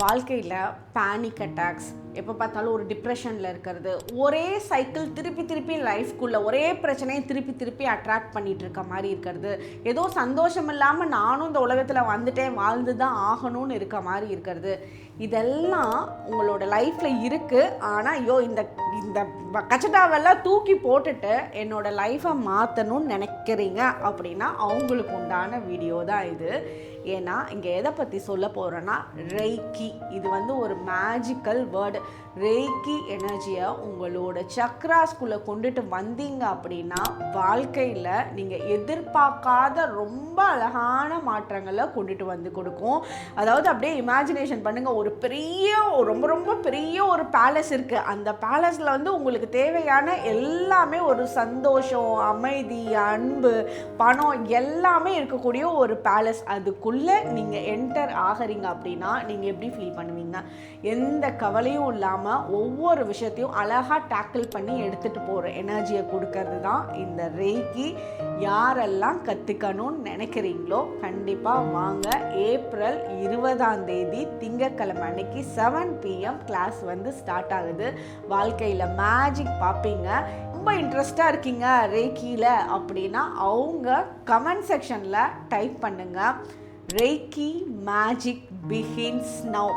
வாழ்க்கையில் panic attacks, எப்போ பார்த்தாலும் ஒரு டிப்ரெஷனில் இருக்கிறது, ஒரே சைக்கிள் திருப்பி திருப்பி லைஃப்குள்ளே ஒரே பிரச்சனையை திருப்பி திருப்பி அட்ராக்ட் பண்ணிகிட்டு இருக்க மாதிரி இருக்கிறது, ஏதோ சந்தோஷம் இல்லாமல் நானும் இந்த உலகத்தில் வந்துட்டேன் வாழ்ந்து தான் ஆகணும்னு இருக்க மாதிரி இருக்கிறது, இதெல்லாம் உங்களோட லைஃப்பில் இருக்குது. ஆனால் ஐயோ இந்த இந்த கச்சட்டாவெல்லாம் தூக்கி போட்டுட்டு என்னோடய லைஃப்பை மாற்றணும்னு நினைக்கிறீங்க அப்படின்னா அவங்களுக்கு உண்டான வீடியோ தான் இது. ஏன்னா இங்கே எதை பற்றி சொல்ல போகிறேன்னா ரெய்கி. இது ஒரு மேஜிக்கல் வேர்டு. ரெய்கி எனர்ஜியை உங்களோட சக்ராஸ்குள்ளே கொண்டுட்டு வந்தீங்க அப்படின்னா வாழ்க்கையில் நீங்கள் எதிர்பார்க்காத ரொம்ப அழகான மாற்றங்களை கொண்டுட்டு வந்து கொடுக்கும். அதாவது அப்படியே இமேஜினேஷன் பண்ணுங்கள், ஒரு பெரிய ரொம்ப ரொம்ப பெரிய ஒரு பேலஸ் இருக்குது. அந்த பேலஸில் உங்களுக்கு தேவையான எல்லாமே, ஒரு சந்தோஷம், அமைதி, அன்பு, பணம் எல்லாமே இருக்கக்கூடிய ஒரு பேலஸ். அதுக்குள்ளே நீங்கள் என்டர் ஆகிறீங்க அப்படின்னா நீங்கள் எப்படி ஃபீல் பண்ணுவீங்க? எந்த கவலையும் இல்லாமல் ஒவ்வொரு விஷயத்தையும் அழகாக டேக்கிள் பண்ணி எடுத்துகிட்டு போகிற எனர்ஜியை கொடுக்கறது தான் இந்த ரெய்கி. யாரெல்லாம் கற்றுக்கணும்னு நினைக்கிறீங்களோ கண்டிப்பாக வாங்க. ஏப்ரல் 20 திங்கட்கிழமை அன்னைக்கு 7 PM கிளாஸ் ஸ்டார்ட் ஆகுது. வாழ்க்கையில் மேஜிக் பார்ப்பீங்க. ரொம்ப இன்ட்ரெஸ்டாக இருக்கீங்க ரெய்கியில் அப்படின்னா அவங்க கமெண்ட் செக்ஷனில் டைப் பண்ணுங்கள், ரெய்கி மேஜிக் பிகின்ஸ் நவ்.